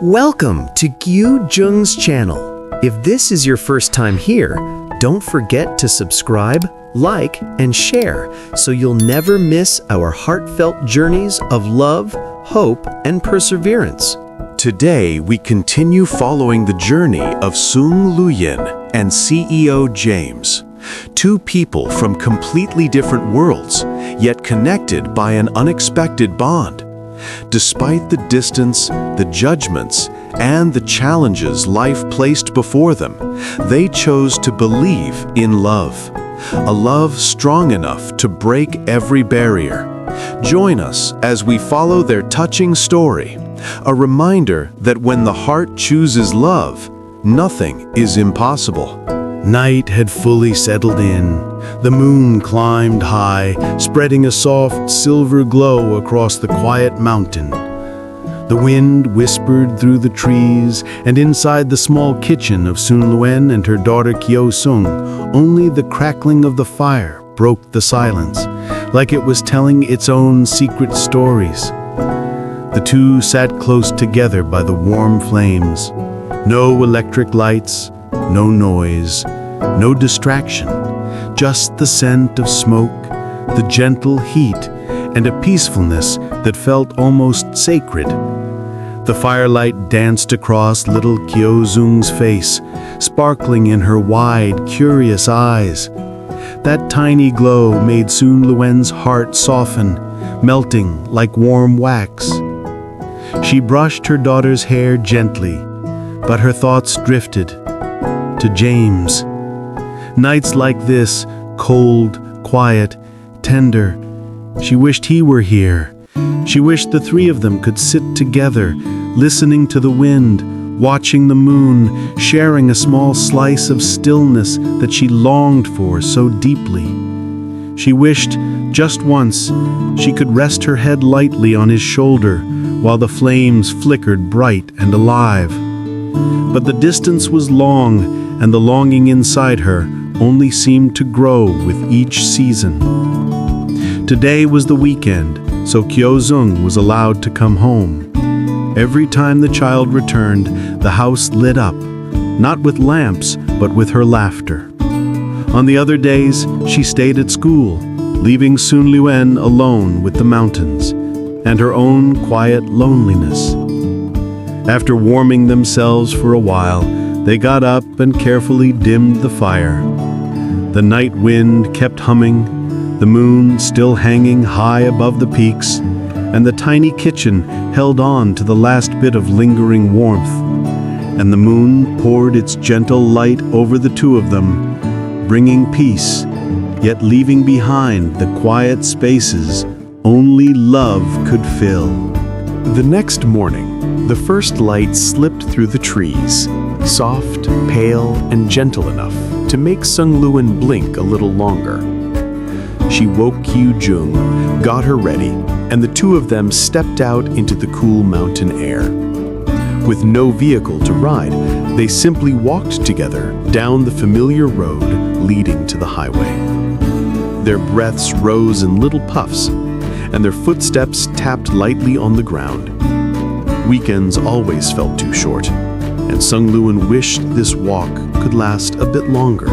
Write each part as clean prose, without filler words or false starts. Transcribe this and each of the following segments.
Welcome to Dung's channel. If this is your first time here, don't forget to subscribe, like, and share so you'll never miss our heartfelt journeys of love, hope, and perseverance. Today, we continue following the journey of Sung Luyen and CEO James, two people from completely different worlds, yet connected by an unexpected bond. Despite the distance, the judgments, and the challenges life placed before them, they chose to believe in love, a love strong enough to break every barrier. Join us as we follow their touching story, a reminder that when the heart chooses love, nothing is impossible. Night had fully settled in. The moon climbed high, spreading a soft silver glow across the quiet mountain. The wind whispered through the trees, and inside the small kitchen of Sung Luyen and her daughter Kieu only the crackling of the fire broke the silence, like it was telling its own secret stories. The two sat close together by the warm flames. No electric lights, no noise, no distraction, just the scent of smoke, the gentle heat, and a peacefulness that felt almost sacred. The firelight danced across little Kieu face, sparkling in her wide, curious eyes. That tiny glow made Sung Luyen's heart soften, melting like warm wax. She brushed her daughter's hair gently, but her thoughts drifted to James. Nights like this, cold, quiet, tender, she wished he were here. She wished the three of them could sit together, listening to the wind, watching the moon, sharing a small slice of stillness that she longed for so deeply. She wished, just once, she could rest her head lightly on his shoulder while the flames flickered bright and alive. But the distance was long, and the longing inside her only seemed to grow with each season. Today was the weekend, so Kieu was allowed to come home. Every time the child returned, the house lit up, not with lamps, but with her laughter. On the other days, she stayed at school, leaving Sung Luyen alone with the mountains and her own quiet loneliness. After warming themselves for a while, they got up and carefully dimmed the fire. The night wind kept humming, the moon still hanging high above the peaks, and the tiny kitchen held on to the last bit of lingering warmth. And the moon poured its gentle light over the two of them, bringing peace, yet leaving behind the quiet spaces only love could fill. The next morning, the first light slipped through the trees, soft, pale, and gentle enough to make Sung Luyen blink a little longer. She woke Kieu, got her ready, and the two of them stepped out into the cool mountain air. With no vehicle to ride, they simply walked together down the familiar road leading to the highway. Their breaths rose in little puffs, and their footsteps tapped lightly on the ground. Weekends always felt too short, and Sung Luyen wished this walk could last a bit longer,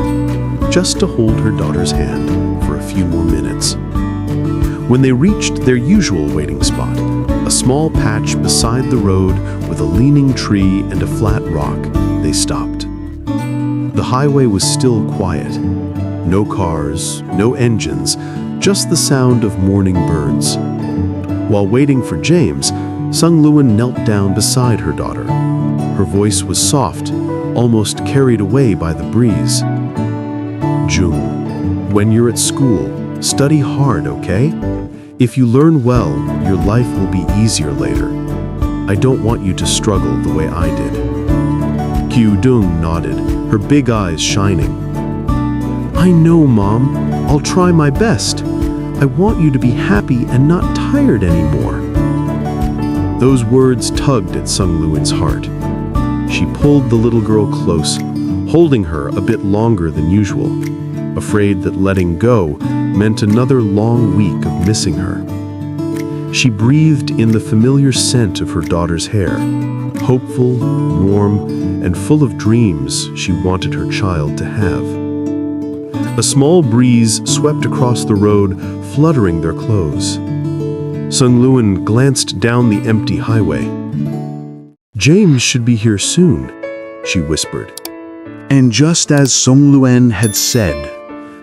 just to hold her daughter's hand for a few more minutes. When they reached their usual waiting spot, a small patch beside the road with a leaning tree and a flat rock, they stopped. The highway was still quiet. No cars, no engines, just the sound of morning birds. While waiting for James, Sung Luyen knelt down beside her daughter. Her voice was soft, almost carried away by the breeze. Dung, when you're at school, study hard, okay? If you learn well, your life will be easier later. I don't want you to struggle the way I did. Kieu nodded, her big eyes shining. I know, Mom. I'll try my best. I want you to be happy and not tired anymore. Those words tugged at Sung Luyen's heart. She pulled the little girl close, holding her a bit longer than usual, afraid that letting go meant another long week of missing her. She breathed in the familiar scent of her daughter's hair, hopeful, warm, and full of dreams she wanted her child to have. A small breeze swept across the road, fluttering their clothes. Sung Luyen glanced down the empty highway. "James should be here soon," she whispered. And just as Sung Luyen had said,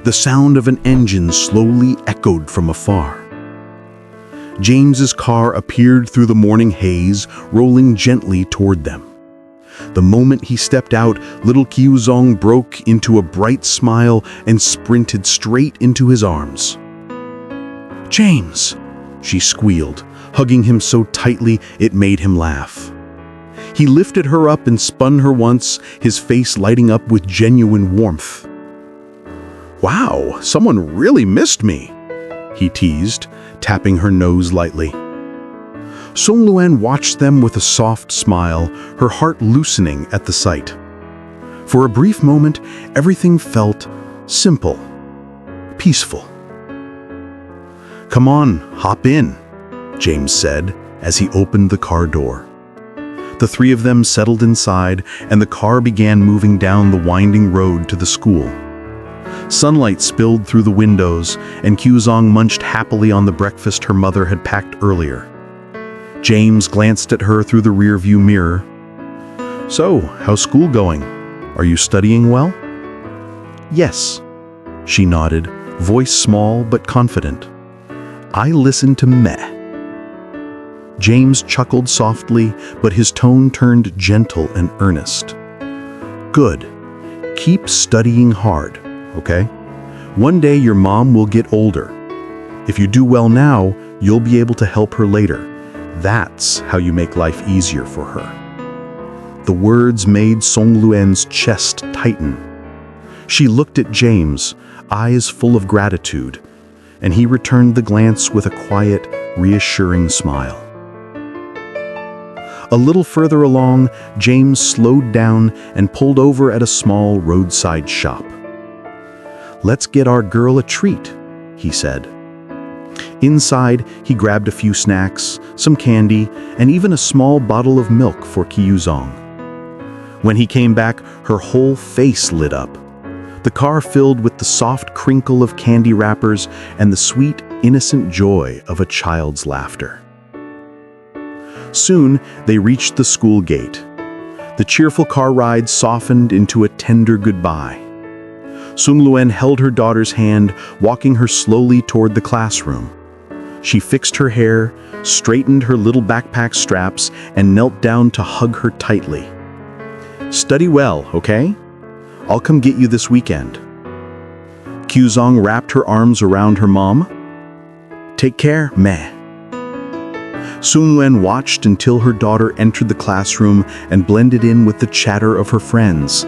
the sound of an engine slowly echoed from afar. James's car appeared through the morning haze, rolling gently toward them. The moment he stepped out, little Kieu broke into a bright smile and sprinted straight into his arms. "James!" she squealed, hugging him so tightly it made him laugh. He lifted her up and spun her once, his face lighting up with genuine warmth. "Wow, someone really missed me," he teased, tapping her nose lightly. Sung Luyen watched them with a soft smile, her heart loosening at the sight. For a brief moment, everything felt simple, peaceful. "Come on, hop in," James said as he opened the car door. The three of them settled inside, and the car began moving down the winding road to the school. Sunlight spilled through the windows, and Kieu munched happily on the breakfast her mother had packed earlier. James glanced at her through the rearview mirror. "So, how's school going? Are you studying well?" "Yes," she nodded, voice small but confident. "I listen to meh." James chuckled softly, but his tone turned gentle and earnest. "Good. Keep studying hard, okay? One day your mom will get older. If you do well now, you'll be able to help her later. That's how you make life easier for her." The words made Sung Luyen's chest tighten. She looked at James, eyes full of gratitude, and he returned the glance with a quiet, reassuring smile. A little further along, James slowed down and pulled over at a small roadside shop. "Let's get our girl a treat," he said. Inside, he grabbed a few snacks, some candy, and even a small bottle of milk for Kieu. When he came back, her whole face lit up. The car filled with the soft crinkle of candy wrappers and the sweet, innocent joy of a child's laughter. Soon, they reached the school gate. The cheerful car ride softened into a tender goodbye. Sung Luyen held her daughter's hand, walking her slowly toward the classroom. She fixed her hair, straightened her little backpack straps, and knelt down to hug her tightly. "Study well, okay? I'll come get you this weekend." Kieu wrapped her arms around her mom. "Take care, meh." Sung Luyen watched until her daughter entered the classroom and blended in with the chatter of her friends.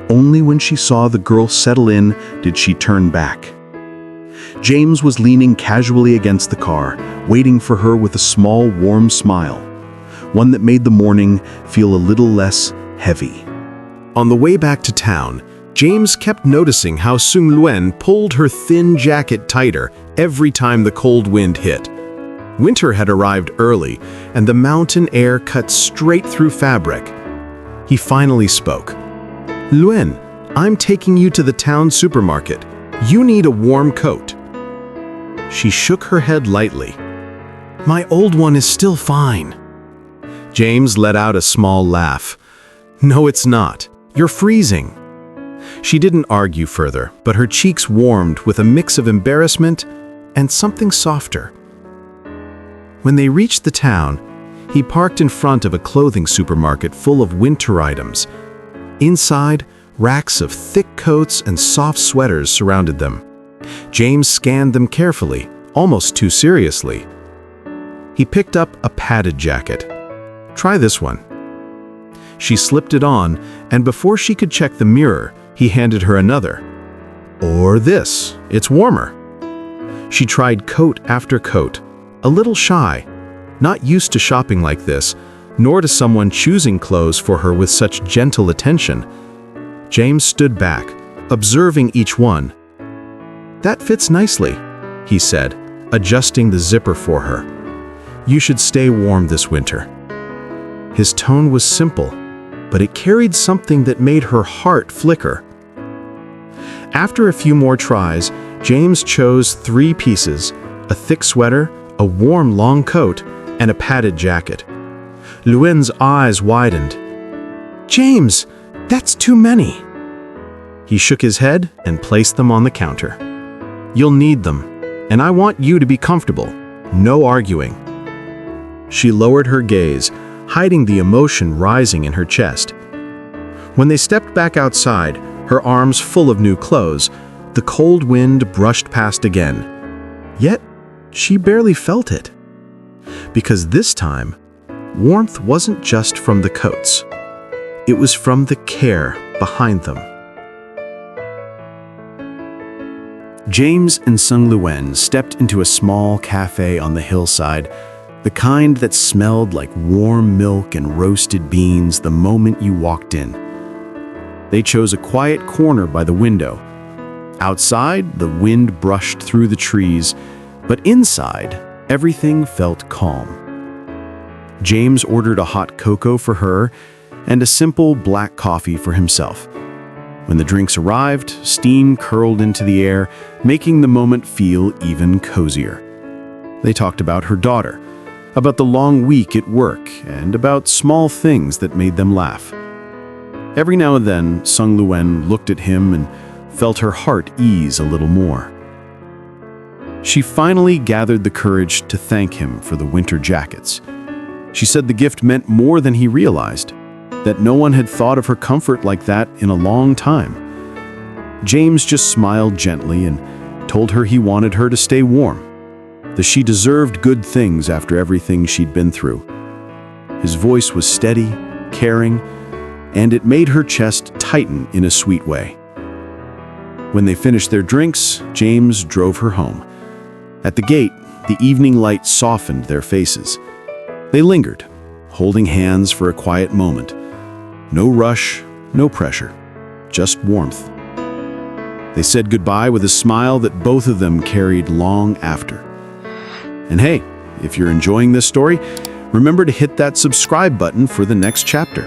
Only when she saw the girl settle in did she turn back. James was leaning casually against the car, waiting for her with a small, warm smile, one that made the morning feel a little less heavy. On the way back to town, James kept noticing how Sung Luyen pulled her thin jacket tighter every time the cold wind hit. Winter had arrived early, and the mountain air cut straight through fabric. He finally spoke. "Luyen, I'm taking you to the town supermarket. You need a warm coat." She shook her head lightly. "My old one is still fine." James let out a small laugh. "No, it's not. You're freezing." She didn't argue further, but her cheeks warmed with a mix of embarrassment and something softer. When they reached the town, he parked in front of a clothing supermarket full of winter items. Inside, racks of thick coats and soft sweaters surrounded them. James scanned them carefully, almost too seriously. He picked up a padded jacket. "Try this one." She slipped it on, and before she could check the mirror, he handed her another. "Or this, it's warmer." She tried coat after coat, a little shy, not used to shopping like this, nor to someone choosing clothes for her with such gentle attention. James stood back, observing each one. "That fits nicely," he said, adjusting the zipper for her. You should stay warm this winter." His tone was simple, but it carried something that made her heart flicker. After a few more tries, James chose 3 pieces: a thick sweater, a warm long coat, and a padded jacket. Luyen's eyes widened. "James, that's too many." He shook his head and placed them on the counter. "You'll need them, and I want you to be comfortable. No arguing." She lowered her gaze, hiding the emotion rising in her chest. When they stepped back outside, her arms full of new clothes, the cold wind brushed past again. Yet, she barely felt it. Because this time, warmth wasn't just from the coats. It was from the care behind them. James and Sung Luyen stepped into a small café on the hillside, the kind that smelled like warm milk and roasted beans the moment you walked in. They chose a quiet corner by the window. Outside, the wind brushed through the trees, but inside, everything felt calm. James ordered a hot cocoa for her and a simple black coffee for himself. When the drinks arrived, steam curled into the air, making the moment feel even cozier. They talked about her daughter, about the long week at work, and about small things that made them laugh. Every now and then, Sung Luyen looked at him and felt her heart ease a little more. She finally gathered the courage to thank him for the winter jackets. She said the gift meant more than he realized, that no one had thought of her comfort like that in a long time. James just smiled gently and told her he wanted her to stay warm, that she deserved good things after everything she'd been through. His voice was steady, caring, and it made her chest tighten in a sweet way. When they finished their drinks, James drove her home. At the gate, the evening light softened their faces. They lingered, holding hands for a quiet moment. No rush, no pressure, just warmth. They said goodbye with a smile that both of them carried long after. And hey, if you're enjoying this story, remember to hit that subscribe button for the next chapter.